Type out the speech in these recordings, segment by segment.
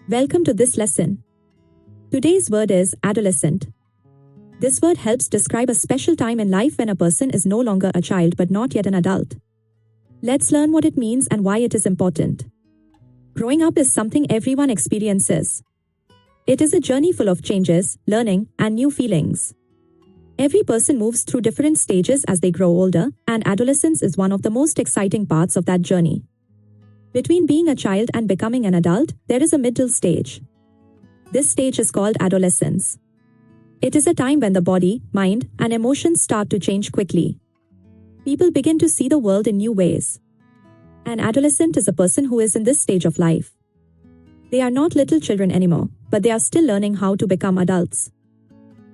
Welcome to this lesson. Today's word is adolescent. This word helps describe a special time in life when a person is no longer a child but not yet an adult. Let's learn what it means and why it is important. Growing up is something everyone experiences. It is a journey full of changes, learning, and new feelings. Every person moves through different stages as they grow older, and adolescence is one of the most exciting parts of that journey. Between being a child and becoming an adult, there is a middle stage. This stage is called adolescence. It is a time when the body, mind, and emotions start to change quickly. People begin to see the world in new ways. An adolescent is a person who is in this stage of life. They are not little children anymore, but they are still learning how to become adults.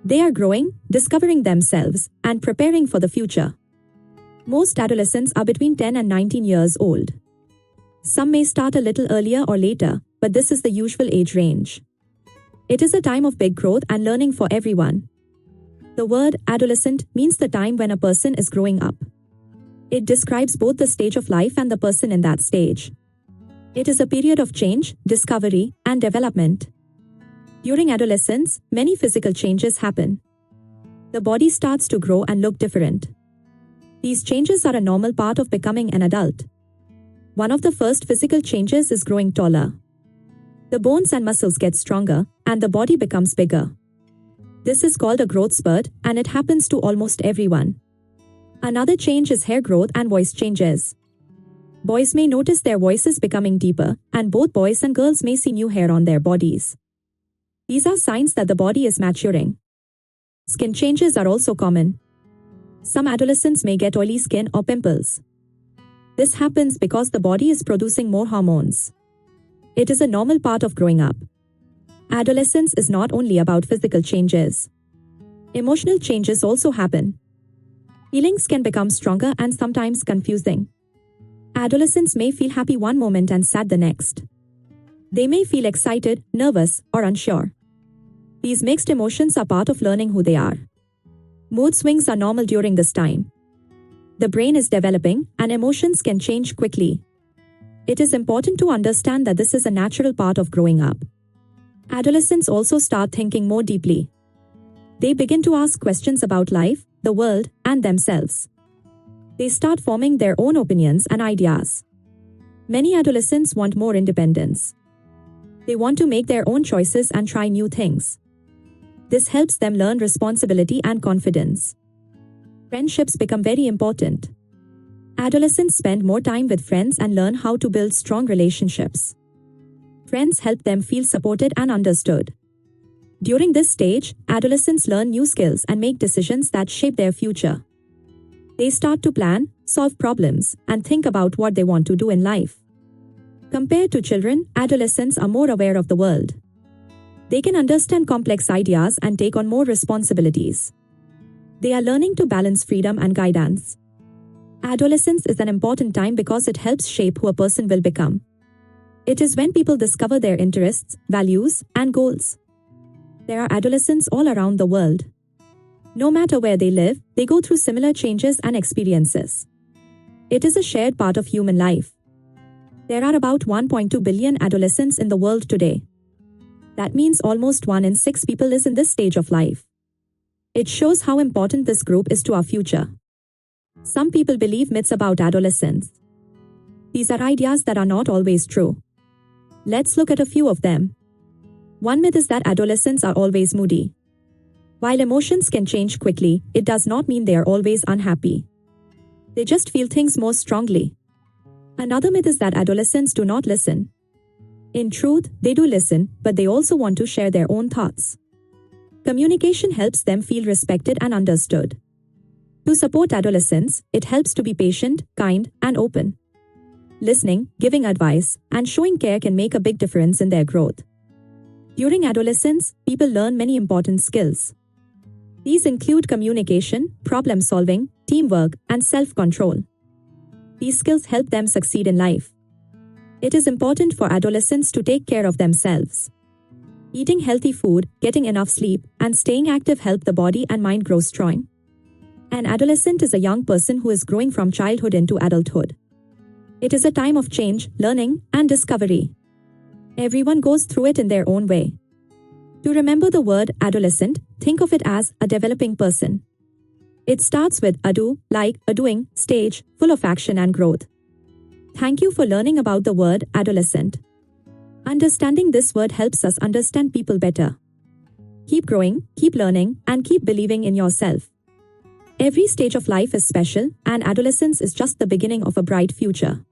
They are growing, discovering themselves, and preparing for the future. Most adolescents are between 10 and 19 years old. Some may start a little earlier or later, but this is the usual age range. It is a time of big growth and learning for everyone. The word adolescent means the time when a person is growing up. It describes both the stage of life and the person in that stage. It is a period of change, discovery, and development. During adolescence, many physical changes happen. The body starts to grow and look different. These changes are a normal part of becoming an adult. One of the first physical changes is growing taller. The bones and muscles get stronger, and the body becomes bigger. This is called a growth spurt, and it happens to almost everyone. Another change is hair growth and voice changes. Boys may notice their voices becoming deeper, and both boys and girls may see new hair on their bodies. These are signs that the body is maturing. Skin changes are also common. Some adolescents may get oily skin or pimples. This happens because the body is producing more hormones. It is a normal part of growing up. Adolescence is not only about physical changes. Emotional changes also happen. Feelings can become stronger and sometimes confusing. Adolescents may feel happy one moment and sad the next. They may feel excited, nervous, or unsure. These mixed emotions are part of learning who they are. Mood swings are normal during this time. The brain is developing, and emotions can change quickly. It is important to understand that this is a natural part of growing up. Adolescents also start thinking more deeply. They begin to ask questions about life, the world, and themselves. They start forming their own opinions and ideas. Many adolescents want more independence. They want to make their own choices and try new things. This helps them learn responsibility and confidence. Friendships become very important. Adolescents spend more time with friends and learn how to build strong relationships. Friends help them feel supported and understood. During this stage, adolescents learn new skills and make decisions that shape their future. They start to plan, solve problems, and think about what they want to do in life. Compared to children, adolescents are more aware of the world. They can understand complex ideas and take on more responsibilities. They are learning to balance freedom and guidance. Adolescence is an important time because it helps shape who a person will become. It is when people discover their interests, values, and goals. There are adolescents all around the world. No matter where they live, they go through similar changes and experiences. It is a shared part of human life. There are about 1.2 billion adolescents in the world today. That means almost 1 in 6 people is in this stage of life. It shows how important this group is to our future. Some people believe myths about adolescence. These are ideas that are not always true. Let's look at a few of them. One myth is that adolescents are always moody. While emotions can change quickly, it does not mean they are always unhappy. They just feel things more strongly. Another myth is that adolescents do not listen. In truth, they do listen, but they also want to share their own thoughts. Communication helps them feel respected and understood. To support adolescents, it helps to be patient, kind, and open. Listening, giving advice, and showing care can make a big difference in their growth. During adolescence, people learn many important skills. These include communication, problem solving, teamwork, and self-control. These skills help them succeed in life. It is important for adolescents to take care of themselves. Eating healthy food, getting enough sleep, and staying active help the body and mind grow strong. An adolescent is a young person who is growing from childhood into adulthood. It is a time of change, learning, and discovery. Everyone goes through it in their own way. To remember the word adolescent, think of it as a developing person. It starts with ado, like a doing stage, full of action and growth. Thank you for learning about the word adolescent. Understanding this word helps us understand people better. Keep growing, keep learning, and keep believing in yourself. Every stage of life is special, and adolescence is just the beginning of a bright future.